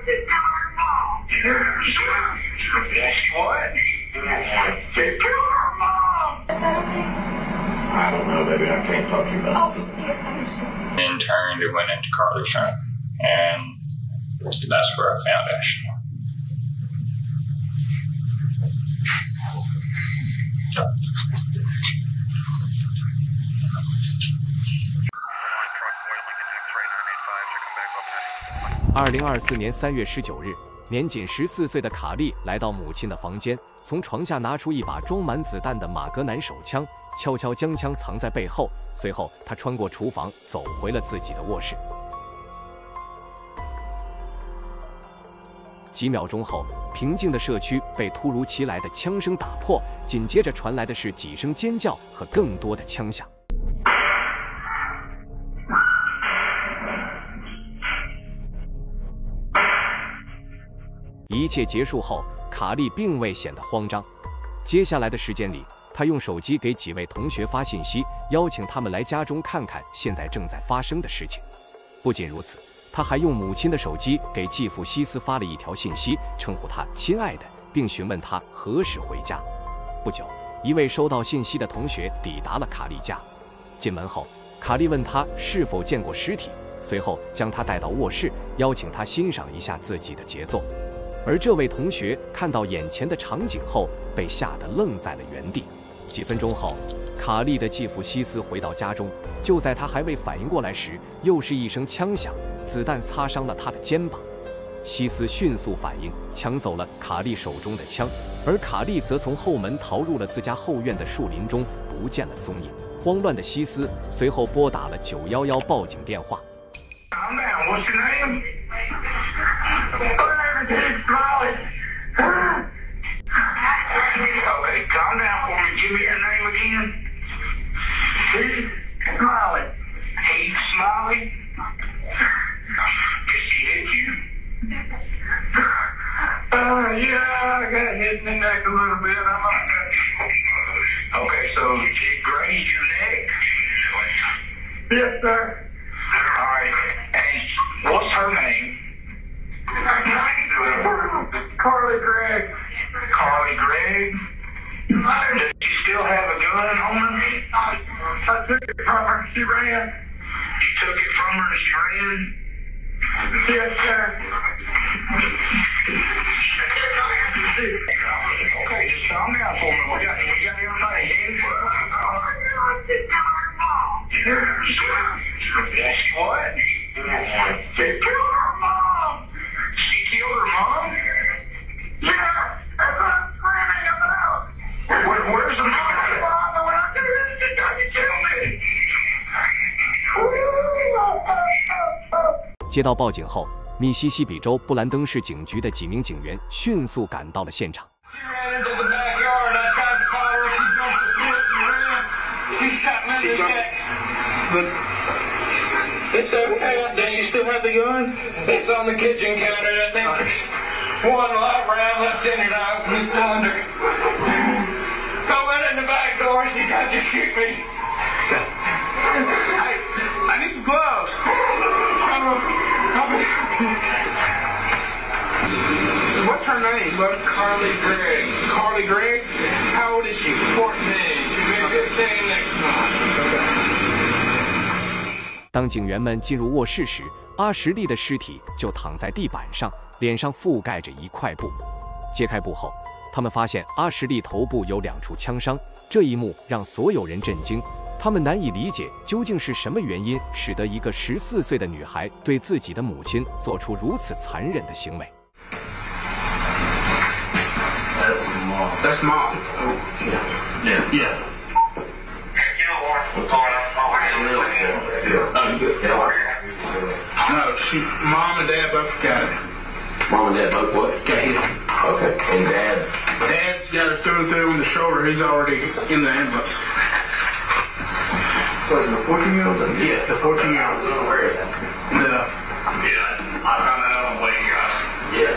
I don't know, baby. I can't talk to you about this. In turn, it went into Carly's room, and that's where I found Ashley.2024年3月19日，年仅14岁的卡莉来到母亲的房间，从床下拿出一把装满子弹的马格南手枪，悄悄将枪藏在背后。随后，她穿过厨房，走回了自己的卧室。几秒钟后，平静的社区被突如其来的枪声打破，紧接着传来的是几声尖叫和更多的枪响。一切结束后，卡莉并未显得慌张。接下来的时间里，她用手机给几位同学发信息，邀请他们来家中看看现在正在发生的事情。不仅如此，她还用母亲的手机给继父西斯发了一条信息，称呼他亲爱的，并询问他何时回家。不久，一位收到信息的同学抵达了卡莉家。进门后，卡莉问他是否见过尸体，随后将他带到卧室，邀请他欣赏一下自己的杰作。而这位同学看到眼前的场景后，被吓得愣在了原地。几分钟后，卡莉的继父西斯回到家中，就在他还未反应过来时，又是一声枪响，子弹擦伤了他的肩膀。西斯迅速反应，抢走了卡莉手中的枪，而卡莉则从后门逃入了自家后院的树林中，不见了踪影。慌乱的西斯随后拨打了911报警电话。Okay, calm down for me. Give me your name again. Heath Smiley. Heath Smiley? Did she hit you? Yeah, I got hit in the neck a little bit. Okay, so she grazed your neck? Yes, sir. All right. And what's her name? Carly Gregg. Carly Gregg? Does she still have a gun on her? I took it from her. She ran. You took it from her and she ran? Yes, sir. Okay, just calm down for me. We got everybody in. She what? She killed her mom. She killed her mom? Yeah, that's what I'm screaming about. Where's the mom? When I do this, she doesn't kill me. 接到报警后，密西西比州布兰登市警局的几名警员迅速赶到了现场。It's okay. Does she still have the gun? It's on the kitchen counter. I think there's one live round left in it. I opened the cylinder. I went in the back door. She tried to shoot me. Hey, I need some gloves. What's her name? What? Carly Gregg. Carly Gregg? How old is she? 14. She'll be 15 next month. Okay. 当警员们进入卧室时，阿什利的尸体就躺在地板上，脸上覆盖着一块布。揭开布后，他们发现阿什利头部有2处枪伤，这一幕让所有人震惊。他们难以理解究竟是什么原因使得一个14岁的女孩对自己的母亲做出如此残忍的行为。That's mom. Yeah. No, mom and dad both got it. Mom and dad both what? Got hit. Okay. And Dad's got her through in the shoulder. He's already in the ambulance. So it's the 14-year-old? Yeah, the 14-year-old. Where is that? No. Yeah, I found that out on waking up. Yeah.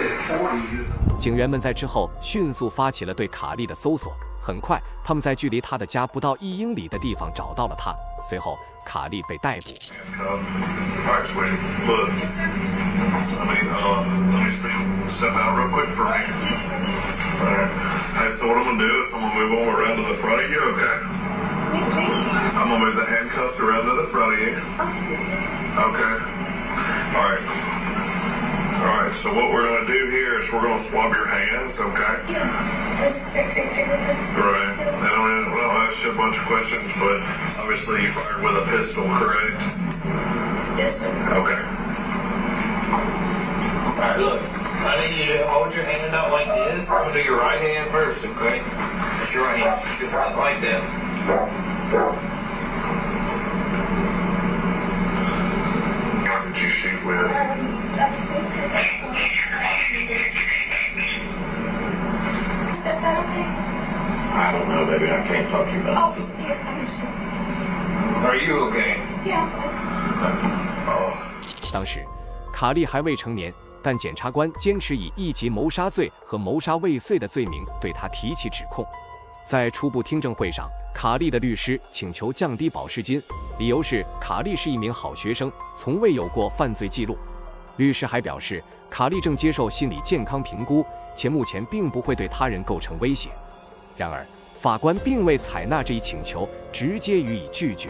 It's 40. 警员们在之后迅速发起了对卡莉的搜索。很快，他们在距离她的家不到1英里的地方找到了她。随后，卡莉被逮捕。real quick for me? Alright. Hey, so what I'm gonna do is I'm gonna move them around to the front of you, okay? I'm gonna move the handcuffs around to the front of you. Okay. Alright. Alright, so what we're gonna do here is we're gonna swab your hands, okay? Right. Now, we'll ask you a bunch of questions, but obviously you fired with a pistol, correct? Yes, sir. Okay. Alright, look. I need you to hold your hand out like this. I'm gonna do your right hand first, okay? That's your right hand. Keep it right like that. How did you shoot with? Is that okay? I don't know, baby. I can't talk to you about this. Are you okay? Yeah. 当时，卡利还未成年，但检察官坚持以一级谋杀罪和谋杀未遂的罪名对他提起指控。在初步听证会上，卡利的律师请求降低保释金，理由是卡利是一名好学生，从未有过犯罪记录。律师还表示，卡利正接受心理健康评估，且目前并不会对他人构成威胁。然而，法官并未采纳这一请求，直接予以拒绝。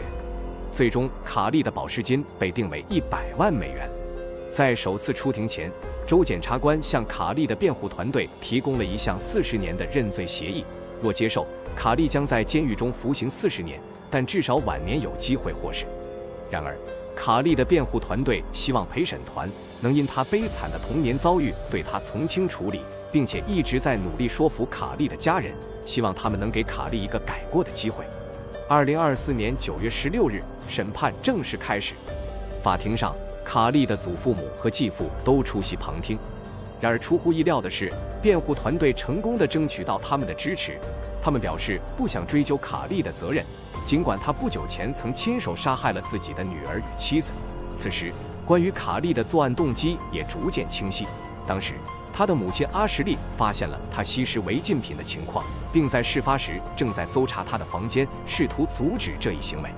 最终，卡利的保释金被定为$100万。在首次出庭前，州检察官向卡利的辩护团队提供了一项40年的认罪协议，若接受，卡利将在监狱中服刑40年，但至少晚年有机会获释。然而，卡利的辩护团队希望陪审团能因他悲惨的童年遭遇对他从轻处理，并且一直在努力说服卡利的家人，希望他们能给卡利一个改过的机会。2024年9月16日，审判正式开始。法庭上，卡利的祖父母和继父都出席旁听。然而出乎意料的是，辩护团队成功地争取到他们的支持。他们表示不想追究卡利的责任，尽管他不久前曾亲手杀害了自己的女儿与妻子。此时，关于卡利的作案动机也逐渐清晰。当时，他的母亲阿什利发现了他吸食违禁品的情况，并在事发时正在搜查他的房间，试图阻止这一行为。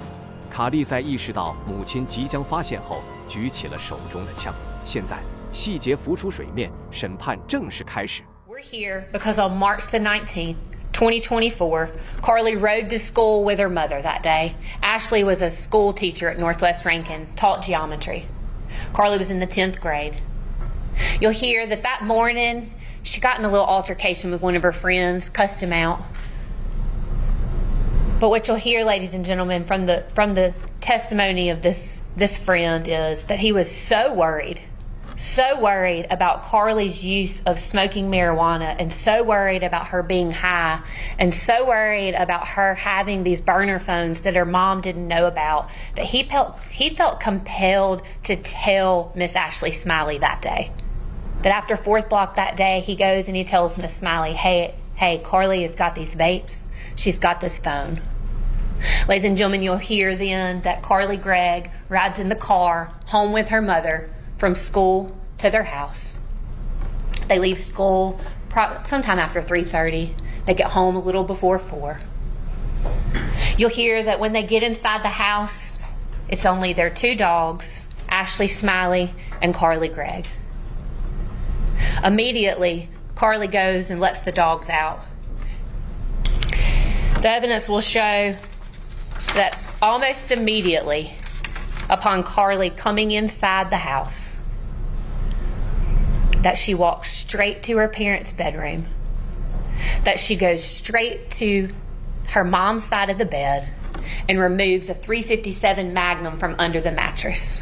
卡利在意识到母亲即将发现后，举起了手中的枪。现在，细节浮出水面，审判正式开始。 We're here because on March the 19th, 2024, Carly rode to school with her mother that day. Ashley was a school teacher at Northwest Rankin, taught geometry. Carly was in the 10th grade. You'll hear that morning, she got in a little altercation with one of her friends, cussed him out. But what you'll hear, ladies and gentlemen, from the testimony of this friend is that he was so worried about Carly's use of smoking marijuana, and so worried about her being high, and so worried about her having these burner phones that her mom didn't know about, that he felt compelled to tell Miss Ashley Smiley that day. That after 4th block that day, he goes and he tells Miss Smiley, hey, Carly has got these vapes. She's got this phone. Ladies and gentlemen, you'll hear then that Carly Gregg rides in the car home with her mother from school to their house. They leave school sometime after 3:30. They get home a little before 4. You'll hear that when they get inside the house, it's only their 2 dogs, Ashley Smiley and Carly Gregg. Immediately, Carly goes and lets the dogs out. The evidence will show that almost immediately upon Carly coming inside the house, that she walks straight to her parents' bedroom, that she goes straight to her mom's side of the bed and removes a .357 Magnum from under the mattress.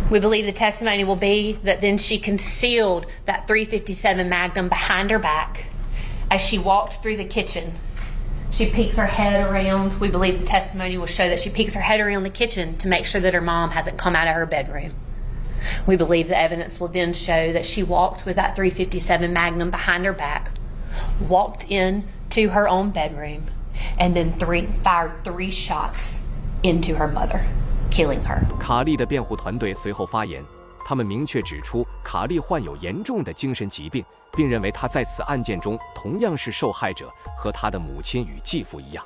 We believe the testimony will be that then she concealed that .357 Magnum behind her back. As she walked through the kitchen, she peeks her head around. We believe the testimony will show that she peeks her head around the kitchen to make sure that her mom hasn't come out of her bedroom. We believe the evidence will then show that she walked with that .357 Magnum behind her back, walked into her own bedroom, and then fired 3 shots into her mother, killing her. 卡利的辩护团队随后发言，他们明确指出卡利患有严重的精神疾病，并认为他在此案件中同样是受害者，和他的母亲与继父一样。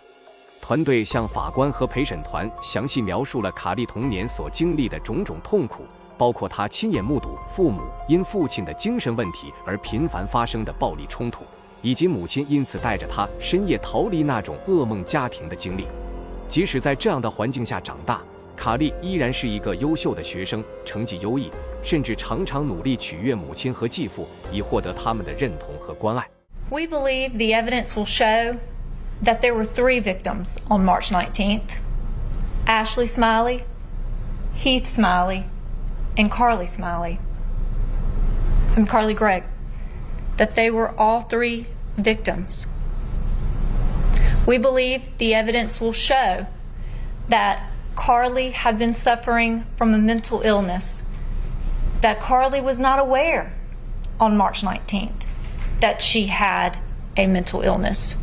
团队向法官和陪审团详细描述了卡利童年所经历的种种痛苦，包括他亲眼目睹父母因父亲的精神问题而频繁发生的暴力冲突，以及母亲因此带着他深夜逃离那种噩梦家庭的经历。即使在这样的环境下长大，卡莉依然是一个优秀的学生，成绩优异，甚至常常努力取悦母亲和继父，以获得他们的认同和关爱。We believe the evidence will show that there were 3 victims on March 19th: Ashley Smiley, Heath Smiley, and Carly Smiley. And Carly Gregg. That they were all 3 victims. We believe the evidence will show that Carly had been suffering from a mental illness, that Carly was not aware on March 19th that she had a mental illness.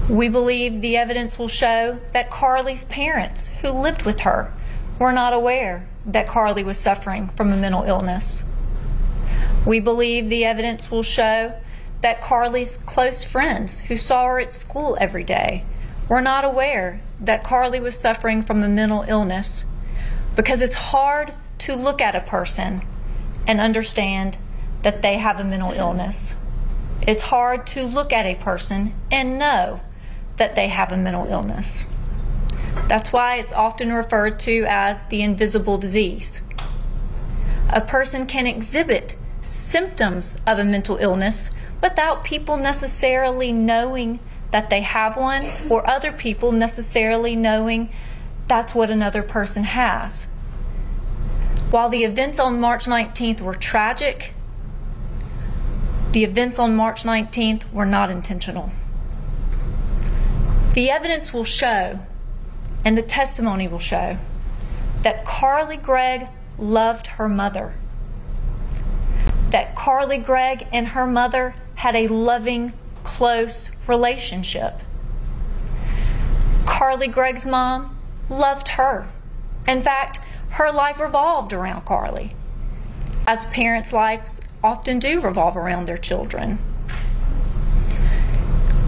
We believe the evidence will show that Carly's parents, who lived with her, were not aware that Carly was suffering from a mental illness. We believe the evidence will show that Carly's close friends, who saw her at school every day, were not aware that Carly was suffering from a mental illness, because it's hard to look at a person and understand that they have a mental illness. It's hard to look at a person and know that they have a mental illness. That's why it's often referred to as the invisible disease. A person can exhibit symptoms of a mental illness without people necessarily knowing that they have one, or other people necessarily knowing that's what another person has. While the events on March 19th were tragic, the events on March 19th were not intentional. The evidence will show, and the testimony will show, that Carly Gregg loved her mother. That Carly Gregg and her mother had a loving, close relationship. Carly Gregg's mom loved her. In fact, her life revolved around Carly, as parents' lives often do revolve around their children.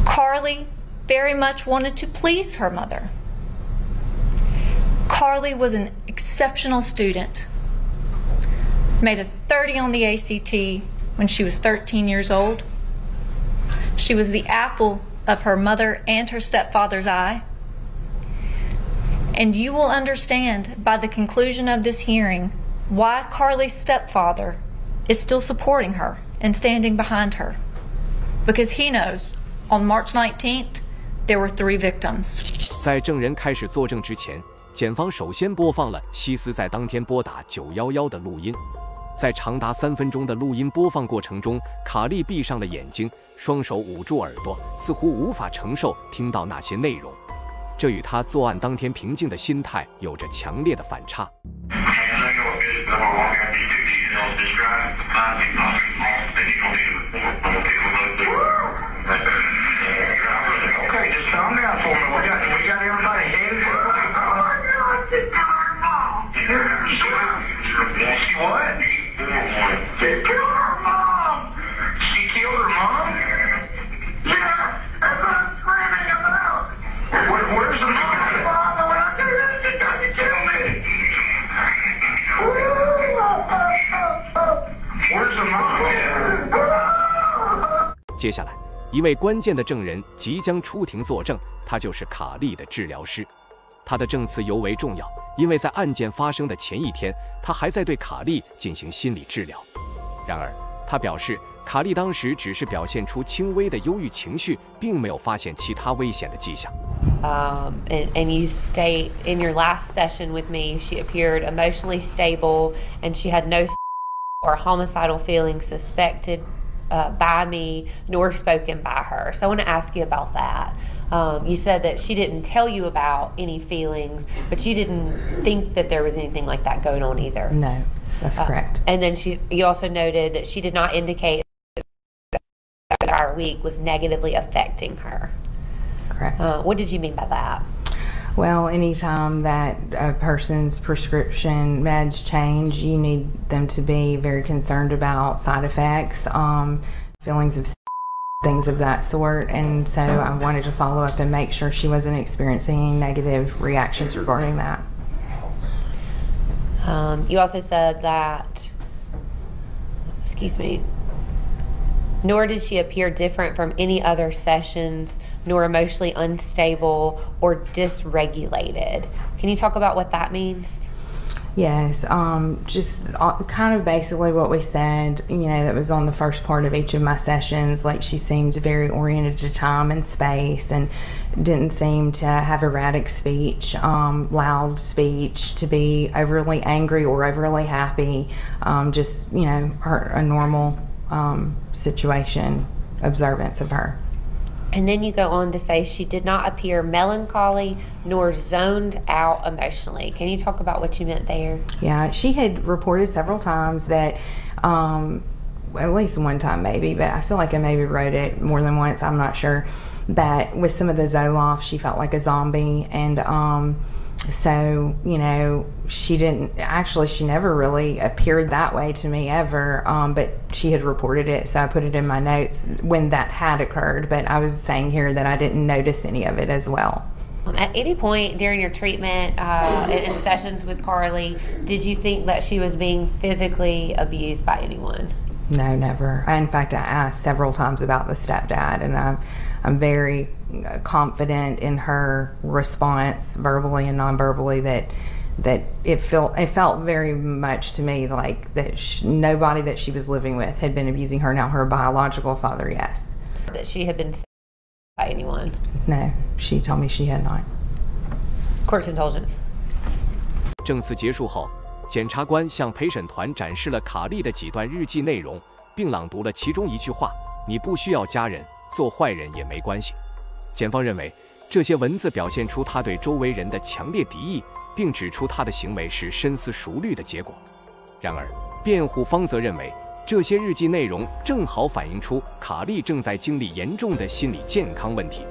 Carly very much wanted to please her mother. Carly was an exceptional student, made a 30 on the ACT when she was 13 years old. She was the apple of her mother and her stepfather's eye. And you will understand by the conclusion of this hearing why Carly's stepfather is still supporting her and standing behind her. Because he knows on March 19th, there were 3 victims. 在证人开始作证之前，检方首先播放了希斯在当天拨打911的录音。在长达3分钟的录音播放过程中，卡莉闭上了眼睛，双手捂住耳朵，似乎无法承受听到那些内容。这与她作案当天平静的心态有着强烈的反差。Okay, just calm down for me. We got everybody headed. She what? She killed her mom. She killed her mom? Yeah, that's what I'm screaming about. Where's the mom? Mom, when I do that, she tried to kill me. Where's the mom? 接下来，一位关键的证人即将出庭作证，他就是卡莉的治疗师。他的证词尤为重要，因为在案件发生的前一天，他还在对卡莉进行心理治疗。然而，他表示，卡莉当时只是表现出轻微的忧郁情绪，并没有发现其他危险的迹象。And you state in your last session with me, she appeared emotionally stable, and she had no or homicidal feelings suspected by me nor spoken by her. So I want to ask you about that. You said that she didn't tell you about any feelings, but you didn't think that there was anything like that going on either. No, that's correct. And then you also noted that she did not indicate that the entire week was negatively affecting her. Correct. What did you mean by that? Well, anytime that a person's prescription meds change, you need them to be very concerned about side effects, feelings of things of that sort. And so I wanted to follow up and make sure she wasn't experiencing any negative reactions regarding that. You also said that, excuse me, nor did she appear different from any other sessions, nor emotionally unstable or dysregulated. Can you talk about what that means? Yes, just kind of basically what we said, you know, that was on the first part of each of my sessions. Like, she seemed very oriented to time and space and didn't seem to have erratic speech, loud speech, to be overly angry or overly happy. Just, you know, a normal situation, observance of her. And then you go on to say she did not appear melancholy nor zoned out emotionally. Can you talk about what you meant there? Yeah, she had reported several times that, at least one time maybe, but I feel like I maybe wrote it more than once, I'm not sure, that with some of the Zoloft she felt like a zombie. And so, you know, she never really appeared that way to me ever, but she had reported it, so I put it in my notes when that had occurred. But I was saying here that I didn't notice any of it as well. At any point during your treatment in sessions with Carly, did you think that she was being physically abused by anyone? No, never. In fact, I asked several times about the stepdad, and I'm very confident in her response, verbally and non-verbally, that it felt very much to me like that nobody that she was living with had been abusing her. Now, her biological father, yes. That she had been by anyone? No, she told me she had not. Court's indulgence. 证词结束后，检察官向陪审团展示了卡莉的几段日记内容，并朗读了其中一句话：“你不需要家人，做坏人也没关系。”检方认为，这些文字表现出他对周围人的强烈敌意，并指出他的行为是深思熟虑的结果。然而，辩护方则认为，这些日记内容正好反映出卡莉正在经历严重的心理健康问题。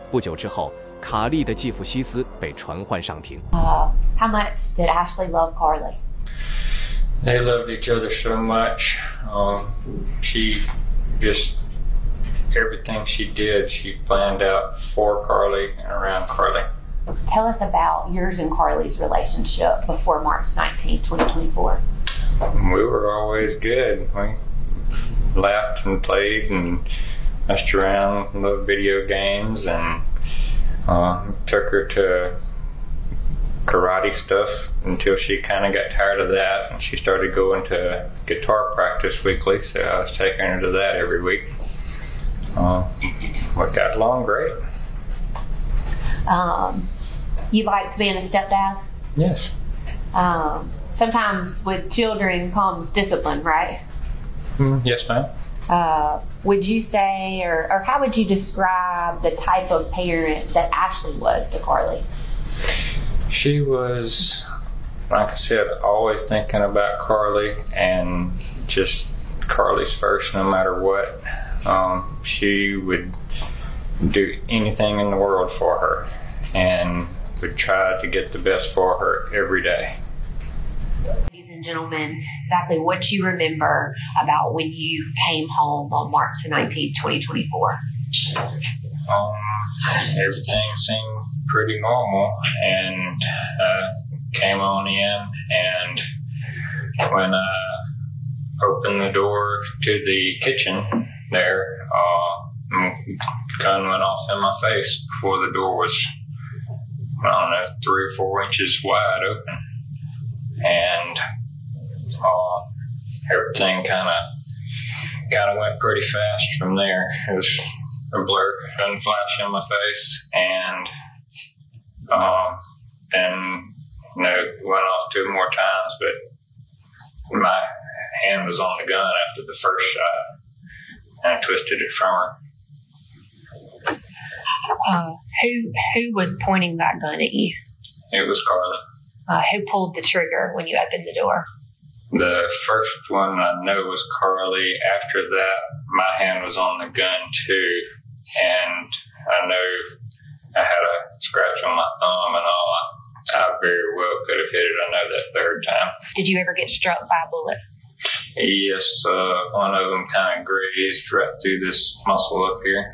不久之后，卡莉的继父希斯被传唤上庭。How much did Ashley love Carly? They loved each other so much. She just, everything she did, she planned out for Carly and around Carly. Tell us about yours and Carly's relationship before March 19, 2024. We were always good. We laughed and played and messed around, loved video games, and took her to karate stuff until she kind of got tired of that, and she started going to guitar practice weekly, so I was taking her to that every week. We got along great. You liked being a stepdad? Yes. Sometimes with children comes discipline, right? Yes, ma'am. Would you say, or how would you describe the type of parent that Ashley was to Carly? She was, like I said, always thinking about Carly and just Carly's first no matter what. She would do anything in the world for her and would try to get the best for her every day. Ladies and gentlemen, exactly what you remember about when you came home on March 19, 2024. Everything seemed pretty normal, and came on in, and when I opened the door to the kitchen there, gun went off in my face before the door was, I don't know, 3 or 4 inches wide open. And everything kind of went pretty fast from there. It was a blur, gun flash in my face, and then it went off 2 more times, but my hand was on the gun after the first shot, and I twisted it from her. Who was pointing that gun at you? It was Carly. Who pulled the trigger when you opened the door? The first one I know was Carly. After that, my hand was on the gun too, and I know I had a scratch on my thumb and all. I very well could have hit it, I know, that third time. Did you ever get struck by a bullet? Yes, one of them kind of grazed right through this muscle up here.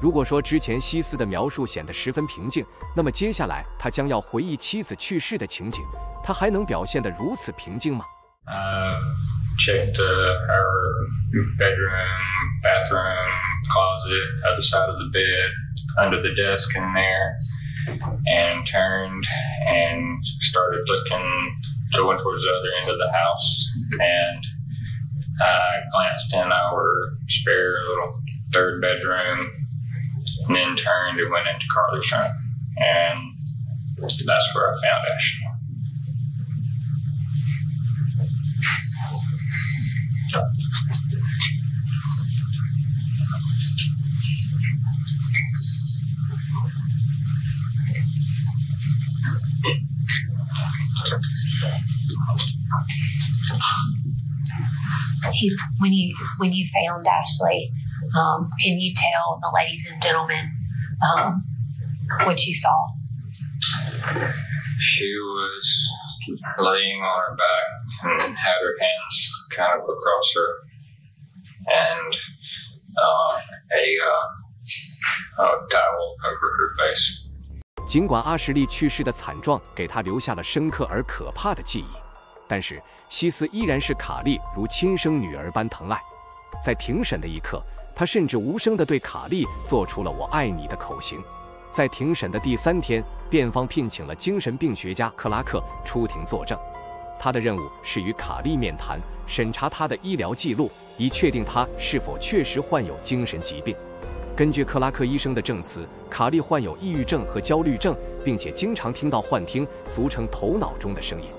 如果说之前西斯的描述显得十分平静，那么接下来他将要回忆妻子去世的情景，他还能表现得如此平静吗？Checked her bedroom, bathroom, closet, other side of the bed, under the desk in there, and turned and started going towards the other end of the house, and glanced in our spare little third bedroom, and then turned and went into Carly's room, and that's where I found Ashley. When you found Ashley, can you tell the ladies and gentlemen what you saw? She was laying on her back and had her hands kind of across her, and a towel over her face. 尽管阿什利去世的惨状给他留下了深刻而可怕的记忆，但是西斯依然是卡莉如亲生女儿般疼爱。在庭审的一刻，他甚至无声地对卡莉做出了“我爱你”的口型。在庭审的第3天，辩方聘请了精神病学家克拉克出庭作证。他的任务是与卡莉面谈，审查他的医疗记录，以确定他是否确实患有精神疾病。根据克拉克医生的证词，卡莉患有抑郁症和焦虑症，并且经常听到幻听，俗称头脑中的声音。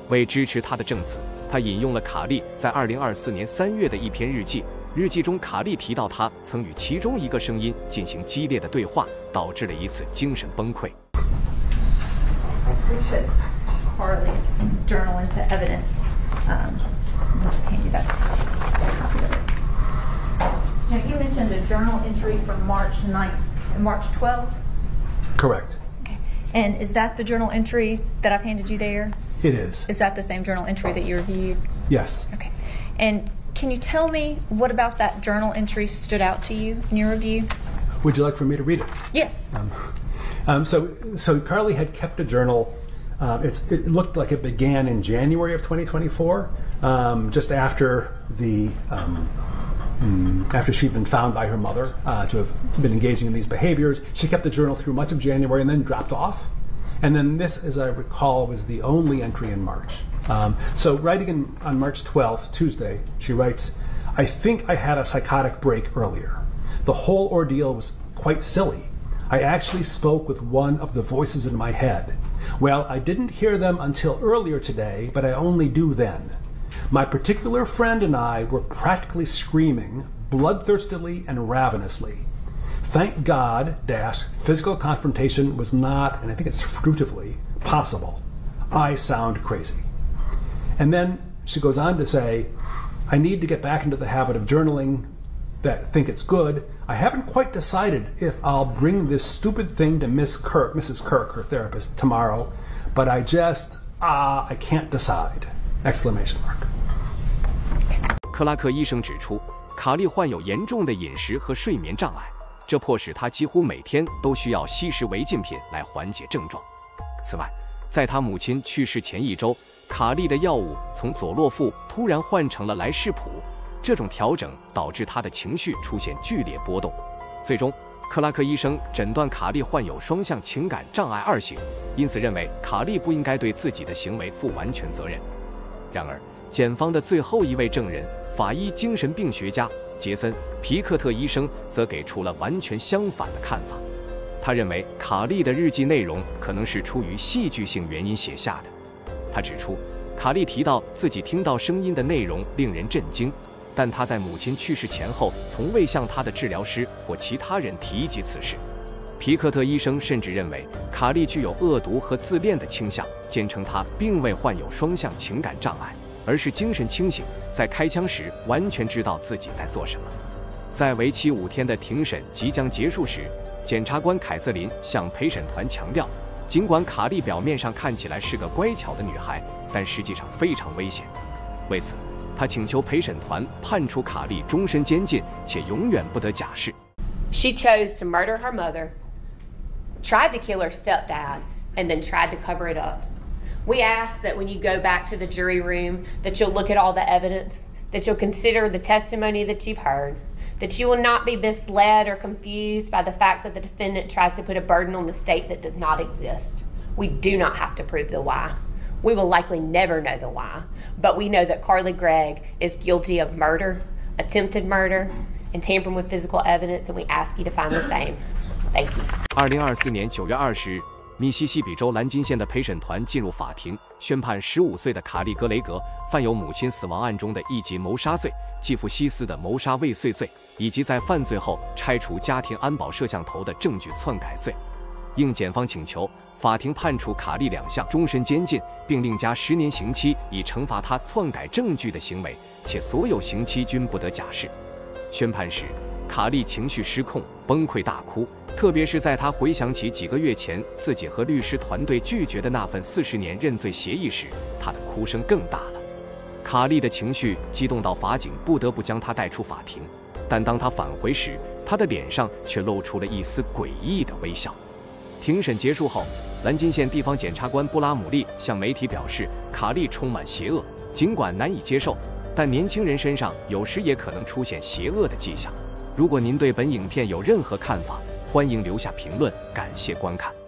为支持他的证词，他引用了卡莉在2024年3月的一篇日记。日记中，卡莉提到他曾与其中一个声音进行激烈的对话，导致了一次精神崩溃。We put Carly's journal into evidence. I'll just hand you that copy of it. Now, you mentioned a journal entry from March 12th? Correct. Okay. And is that the journal entry that I've handed you there? It is. Is that the same journal entry that you reviewed? Yes. Okay. And can you tell me what about that journal entry stood out to you in your review? Would you like for me to read it? Yes. So Carly had kept a journal. It looked like it began in January of 2024, just after after she'd been found by her mother to have been engaging in these behaviors. She kept the journal through much of January and then dropped off. And then this, as I recall, was the only entry in March. So writing on March 12th, Tuesday, she writes, "I think I had a psychotic break earlier. The whole ordeal was quite silly. I actually spoke with one of the voices in my head. Well, I didn't hear them until earlier today, but I only do then. My particular friend and I were practically screaming, bloodthirstily and ravenously. Thank God, physical confrontation was not, and I think it's fruitively, possible. I sound crazy." And then she goes on to say, "I need to get back into the habit of journaling. That think it's good. I haven't quite decided if I'll bring this stupid thing to Mrs. Kirk, her therapist, tomorrow, but I can't decide!" Exclamation mark. 克拉克医生指出，卡莉患有严重的饮食和睡眠障碍，这迫使她几乎每天都需要吸食违禁品来缓解症状。此外，在她母亲去世前1周，卡莉的药物从佐洛夫突然换成了莱士普，这种调整导致她的情绪出现剧烈波动。最终，克拉克医生诊断卡莉患有双向情感障碍2型，因此认为卡莉不应该对自己的行为负完全责任。然而，检方的最后一位证人，法医精神病学家杰森·皮克特医生则给出了完全相反的看法。他认为卡莉的日记内容可能是出于戏剧性原因写下的。他指出，卡莉提到自己听到声音的内容令人震惊，但她在母亲去世前后从未向她的治疗师或其他人提及此事。皮克特医生甚至认为卡莉具有恶毒和自恋的倾向，坚称她并未患有双向情感障碍，而是精神清醒，在开枪时完全知道自己在做什么。在为期5天的庭审即将结束时，检察官凯瑟琳向陪审团强调，尽管卡莉表面上看起来是个乖巧的女孩，但实际上非常危险。为此，她请求陪审团判处卡莉终身监禁，且永远不得假释。She chose to murder her mother, tried to kill her stepdad, and then tried to cover it up. We ask that when you go back to the jury room, that you'll look at all the evidence, that you'll consider the testimony that you've heard, that you will not be misled or confused by the fact that the defendant tries to put a burden on the state that does not exist. We do not have to prove the why. We will likely never know the why, but we know that Carly Gregg is guilty of murder, attempted murder, and tampering with physical evidence, and we ask you to find the same. Thank you. 2024年9月20日，密西西比州蓝金县的陪审团进入法庭，宣判15岁的卡利·格雷格犯有母亲死亡案中的1级谋杀罪、继父希斯的谋杀未遂罪，以及在犯罪后拆除家庭安保摄像头的证据篡改罪。应检方请求，法庭判处卡利2项终身监禁，并另加10年刑期，以惩罚他篡改证据的行为，且所有刑期均不得假释。宣判时，卡利情绪失控，崩溃大哭，特别是在他回想起几个月前自己和律师团队拒绝的那份40年认罪协议时，他的哭声更大了。卡利的情绪激动到法警不得不将他带出法庭，但当他返回时，他的脸上却露出了一丝诡异的微笑。庭审结束后，蓝金县地方检察官布拉姆利向媒体表示，卡利充满邪恶，尽管难以接受，但年轻人身上有时也可能出现邪恶的迹象。如果您对本影片有任何看法，欢迎留下评论。感谢观看。